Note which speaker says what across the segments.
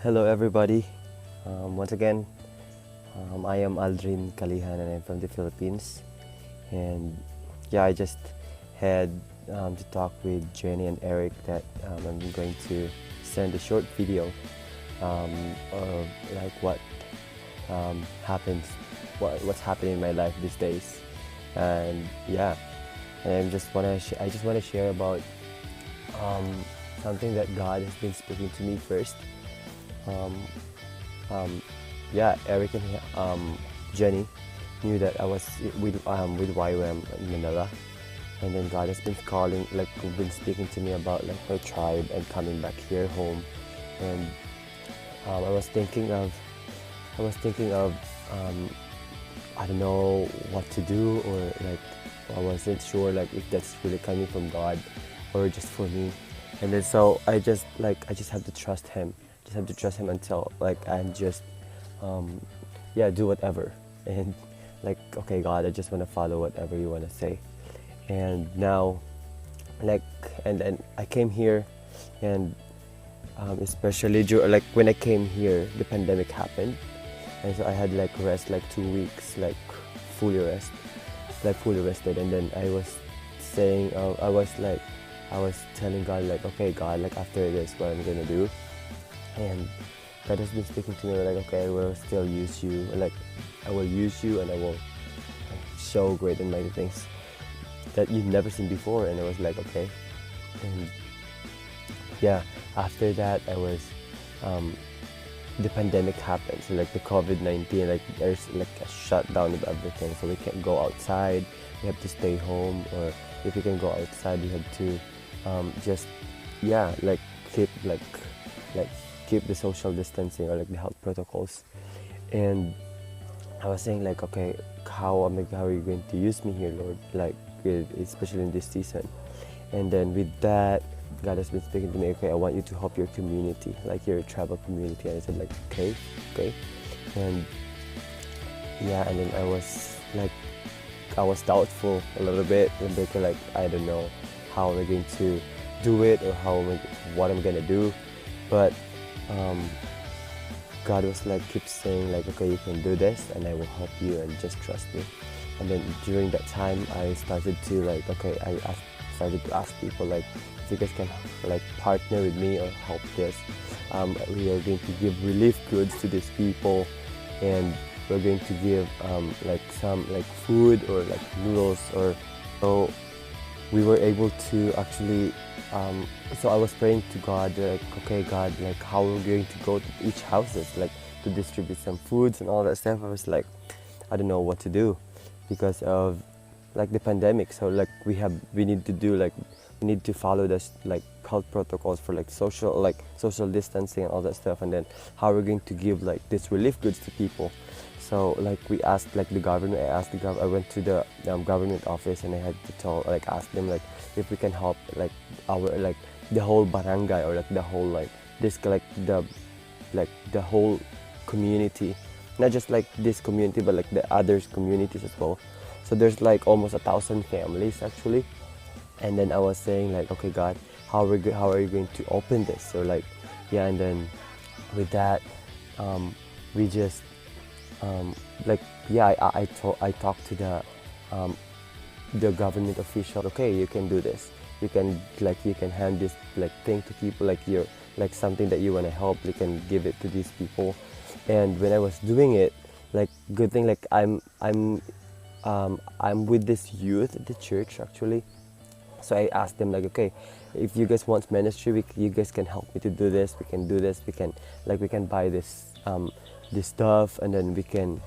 Speaker 1: Hello, everybody. Once again, I am Aldrin Kalihan and I'm from the Philippines. And yeah, I just had to talk with Jenny and Eric that I'm going to send a short video of like what happens, what's happening in my life these days. And yeah, and I just wanna share about um, something that God has been speaking to me first. Um, um, yeah, Eric and Jenny knew that I was with YWAM in Manila, and then God has been calling, like, been speaking to me about like my tribe and coming back here home, and I was thinking of, I was thinking of, um, I don't know what to do, or like I wasn't sure like if that's really coming from God or just for me, and then so I just have to trust Him, just have to trust Him until like I'm just um, yeah, do whatever. And like, okay, God, I just want to follow whatever you want to say. And now, like, and then I came here, and especially like when I came here, the pandemic happened, and so I had like rest, like 2 weeks, like fully rest, like fully rested. And then I was saying, I was telling God, like, okay, God, like after this, what I'm gonna do. And God has been speaking to me like, okay, I will still use you, like I will use you, and I will show great and mighty things that you've never seen before. And I was like, okay. And yeah, after that I was the pandemic happened, so like the COVID-19, like there's like a shutdown of everything, so we can't go outside, we have to stay home, or if we can go outside we have to just yeah, like keep like keep the social distancing or like the health protocols. And I was saying like, okay, how are you going to use me here, Lord? Like, especially in this season. And then with that, God has been speaking to me. Okay, I want you to help your community, like your tribal community. And I said like, okay, okay. And yeah, and then I was doubtful a little bit, and thinking like, I don't know how am I going to do it, or what I'm gonna do. But um, God was like, keep saying like, okay, you can do this, and I will help you, and just trust me. And then during that time, I started to like, okay, started to ask people like, if you guys can like partner with me or help this. We are going to give relief goods to these people, and we're going to give like some like food or like noodles, or so we were able to actually so I was praying to God like, okay, God, like how we're going to go to each houses, like to distribute some foods and all that stuff. I was like, I don't know what to do because of like the pandemic. So like we need to do like, we need to follow this like health protocols for like social distancing and all that stuff. And then how we're going to give like this relief goods to people. So like we asked like the government, I went to the government office, and I had to ask them like if we can help like our like the whole barangay, or like the whole like this like the whole community, not just like this community but like the others communities as well. So there's like almost 1,000 families actually. And then I was saying like, okay, God, how are you going to open this, or like yeah. And then with that we just like yeah, I talked to um, the government official. Okay, you can do this, you can hand this like thing to people, like you're like something that you want to help, you can give it to these people. And when I was doing it, like good thing, like I'm with this youth at the church actually. So I asked them like, okay, if you guys want ministry, you guys can help me to do this, we can do this, we can buy this stuff, and then we can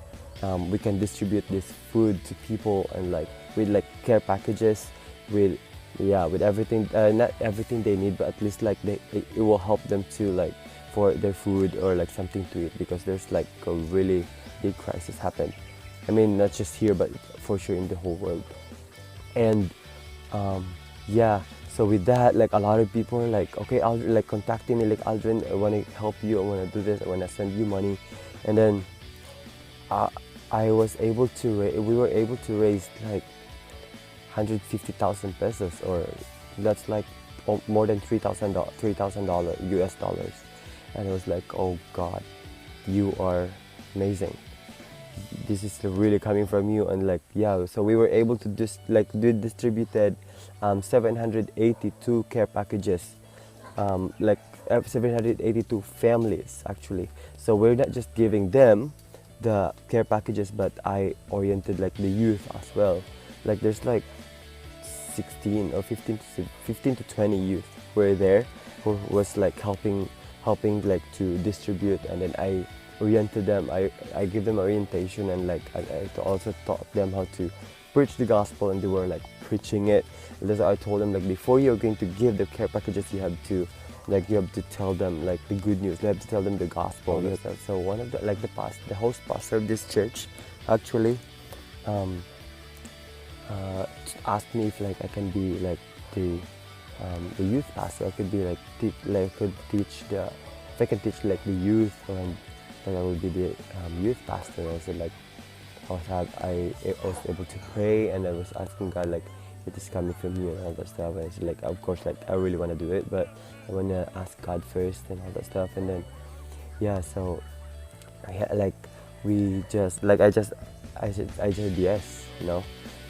Speaker 1: distribute this food to people, and like with like care packages, with yeah, with everything, not everything they need, but at least like it will help them to like for their food or like something to eat, because there's like a really big crisis happen. I mean, not just here but for sure in the whole world. And um, yeah, so with that, like a lot of people are like, okay, I'll like contacting me like, Aldrin, I want to help you, I want to do this, I want to send you money. And then uh, I was able to we were able to raise like 150,000 pesos, or that's like more than $3,000 US dollars. and I was like, oh God, you are amazing. This is really coming from you. And like, yeah, so we were able to just like distributed 782 care packages, like 782 families actually. So we're not just giving them the care packages, but I oriented like the youth as well. Like there's like 16 or 15 to 20 youth were there who was like helping like to distribute, and then I oriented them. I give them orientation, and like I also taught them how to preach the gospel, and they were like preaching it. And that's why I told them, like, before you're going to give the care packages, you have to tell them like the good news. You have to tell them the gospel. So one of the host pastor of this church actually um, asked me if like I can be like the youth pastor. I could be like could teach the if I can teach like the youth, and like I would be the youth pastor. I said like I was able to pray, and I was asking God like, it is coming from you and all that stuff. And I said like, of course, like I really want to do it, but I want to ask God first and all that stuff. And then yeah, so like we just like I said yes, you know.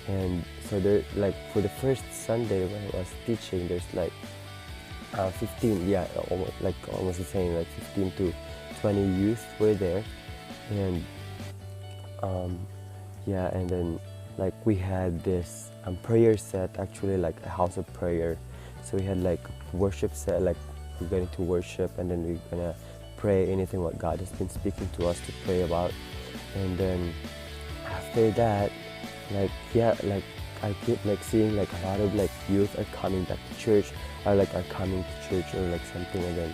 Speaker 1: And so there, like for the first Sunday when I was teaching, there's like 15, yeah, almost the same, like 15 to 20 youth were there. And yeah, and then like we had this prayer set, actually like a house of prayer. So we had like worship set, like we're going to worship, and then we're gonna pray anything what God has been speaking to us to pray about. And then after that, like yeah, like I keep like seeing like a lot of like youth are coming back to church, or like are coming to church or like something. And then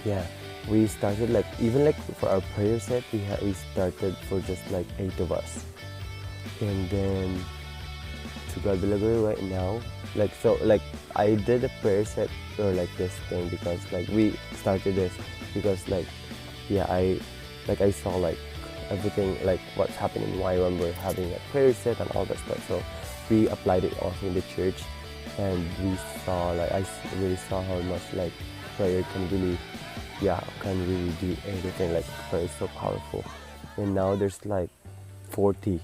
Speaker 1: yeah, we started like even like for our prayer set, we started for just like 8 of us. And then to God be the glory right now, like so like I did a prayer set or like this thing because like we started this because like yeah, I saw like everything like what's happening, why when we're having a prayer set and all that stuff. So we applied it also in the church, and we saw like really saw how much like prayer can really do everything. Like prayer is so powerful. And now there's like 40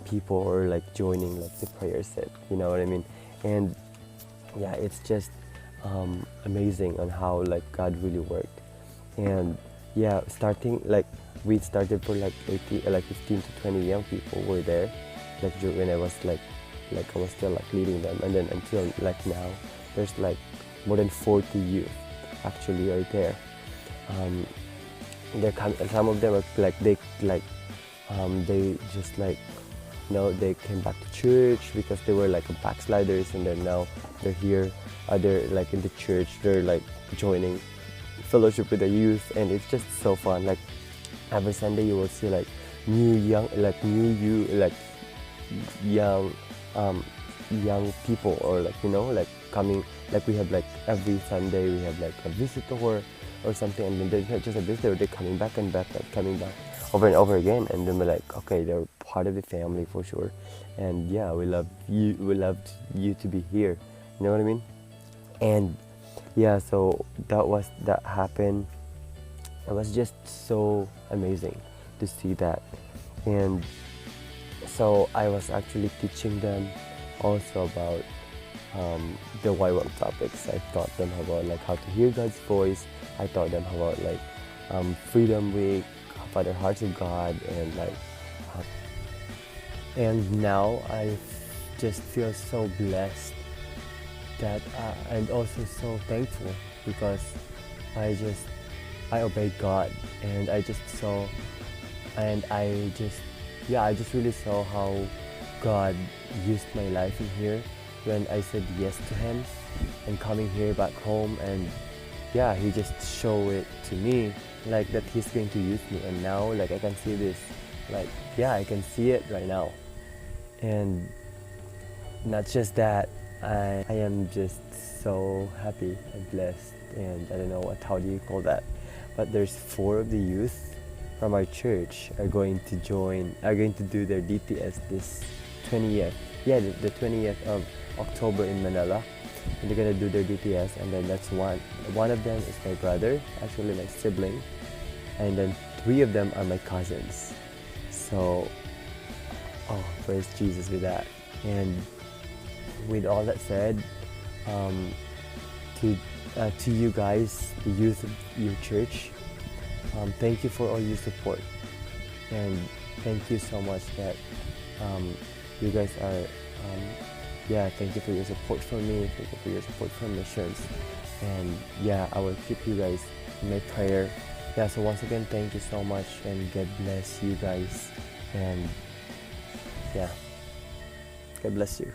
Speaker 1: people are like joining like the prayer set, you know what I mean? And yeah, it's just amazing on how like God really worked. And yeah, starting like we started for like 15 to 20 young people were there, like when I was like I was still like leading them. And then until like now, there's like more than 40 youth actually are there. Some of them are like they just like, you know, they came back to church because they were like backsliders, and then now they're here, they're like in the church, they're like joining fellowship with the youth, and it's just so fun. Like every Sunday you will see like young people, or like, you know, like coming, like we have like every Sunday we have like a visitor or something, and then they're not just a visitor, they're coming back and back, like coming back over and over again. And then we're like, okay, they're part of the family for sure. And yeah, we love you to be here, you know what I mean? And yeah, so that happened. It was just so amazing to see that. And so I was actually teaching them also about the YWAM topics. I taught them about like how to hear God's voice. I taught them about like Freedom Week, Father Hearts of God, and like and now I just feel so blessed that and also so thankful because I obeyed God, and I just really saw how God used my life in here when I said yes to Him and coming here back home. And yeah, He just showed it to me like that He's going to use me. And now like I can see this, like yeah, I can see it right now. And not just that, I am just so happy and blessed, and I don't know how do you call that, but there's 4 of the youth from our church are going to do their DTS this 20th, the 20th of October in Manila. and they're gonna do their DTS, and then that's one of them is my brother, actually my sibling, and then three of them are my cousins. So, oh, praise Jesus with that. And with all that said, um, to you guys, the youth of your church, thank you for all your support, and thank you so much that you guys are, yeah, thank you for your support for me, thank you for your support for missions, and yeah, I will keep you guys in my prayer. Yeah, so once again, thank you so much, and God bless you guys, and yeah, God bless you.